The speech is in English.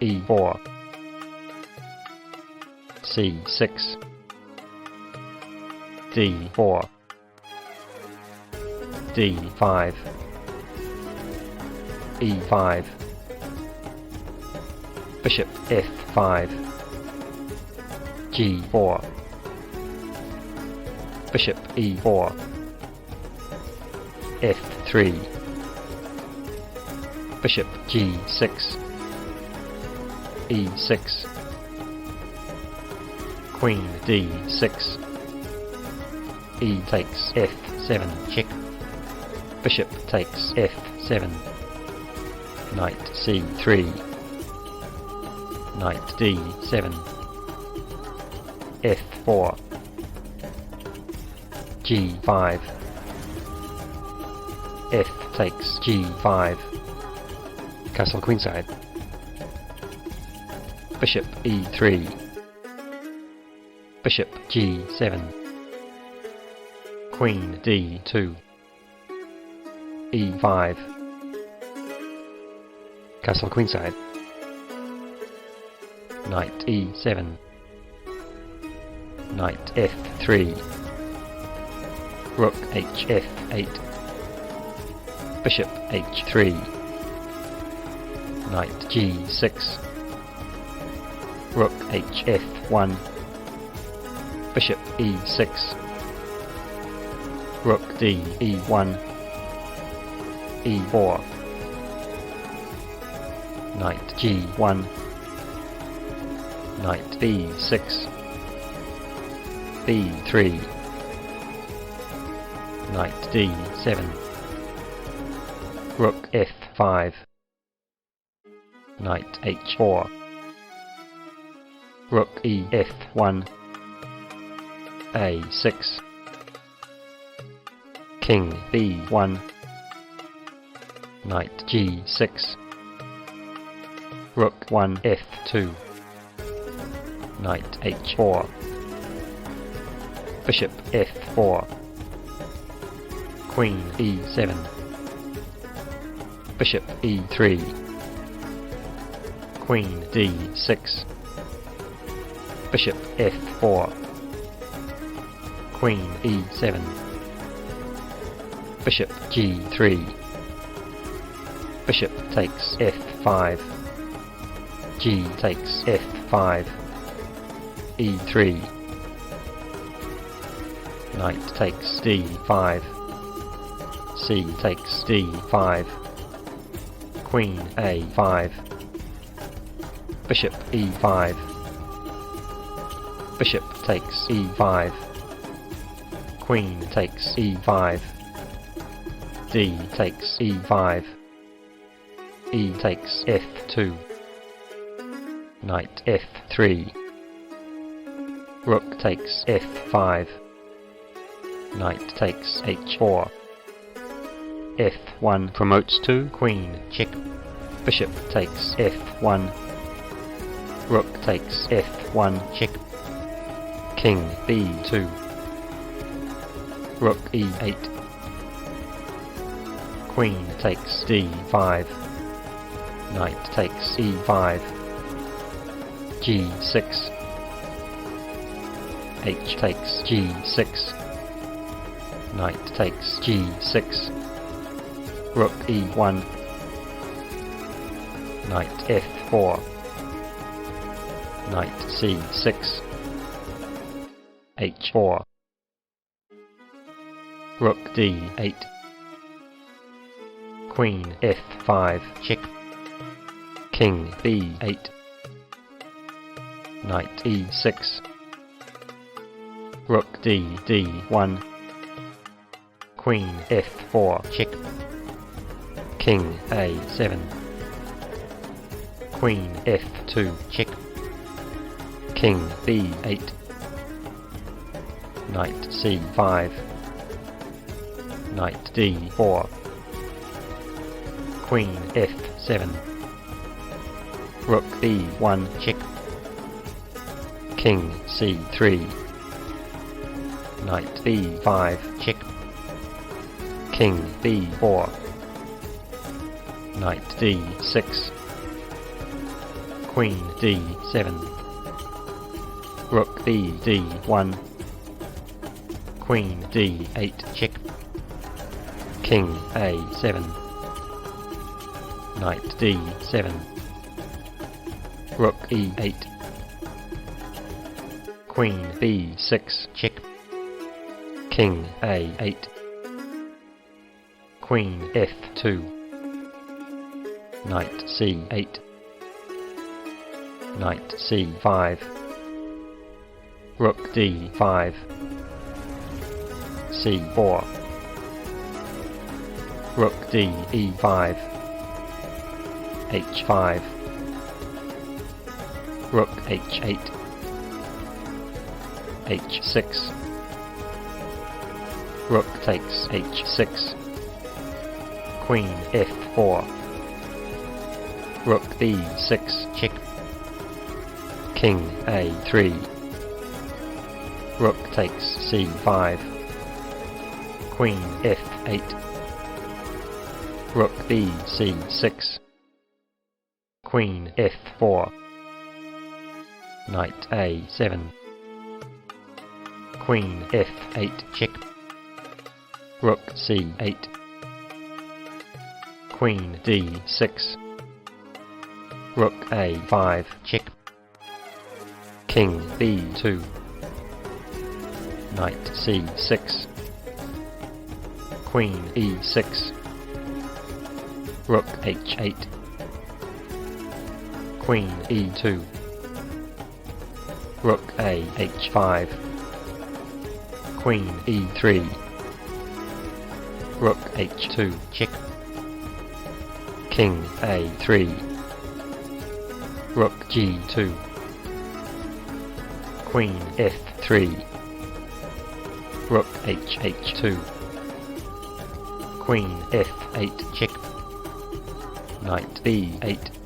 e4, c6, d4, d5, e5, bishop f5, g4, bishop e4, f3, bishop g6, e6, queen d6, e takes f7 check, bishop takes f7, knight c3, knight d7, f4, g5, f takes g5, castle queenside, bishop e3, bishop g7, queen d2, e5, castle queenside, knight e7, knight f3, rook hf8, bishop h3, knight g6, rook hf1, bishop e6, rook d e1, e4, knight g1, knight b6, b3, knight d7, rook f5, knight h4, rook ef1, a6, king b1, knight g6, rook 1 f2, knight h4, bishop f4, queen e7, bishop e3, queen d6, bishop f4, queen e7, bishop g3, bishop takes f5, g takes f5, e3, knight takes d5, c takes d5, queen a5, bishop e5, bishop takes e5, queen takes e5, d takes e5, e takes f2, knight f3, rook takes f5, knight takes h4, f1 promotes to queen check, bishop takes f1, rook takes f1 check, king b2, rook e8, queen takes d5, knight takes e5, g6, h takes g6, knight takes g6, rook e1, knight f4, knight c6, h4, rook d8, queen f5 check, king b8, knight e6, rook d1, queen f4 check, king a7, queen f2 check, king b8, knight c5, knight d4, queen f7, rook b1 check, king c3, knight b5 check, king b4, knight d6, Queen D7. Rook B D1. Queen D8 check. King A7. Knight D7. Rook E8. Queen B6 check. King A8. Queen F2. Knight C8. Knight C5. Rook D5. C4. Rook D E5. H5. Rook H8. H6. Rook takes H6. Queen F4. Rook B6 check. King A3. Rook takes C5. Queen F8. Rook B6. Queen F4. Knight A7. Queen F8 check. Rook C8. Queen D6. Rook A5 check. King B2. Knight C6. Queen E6. Rook H8. Queen E2. Rook A H5. Queen E3. Rook H2 check. King A3. Rook G2. Queen F3. Rook H2. Queen F8 check. Knight B8.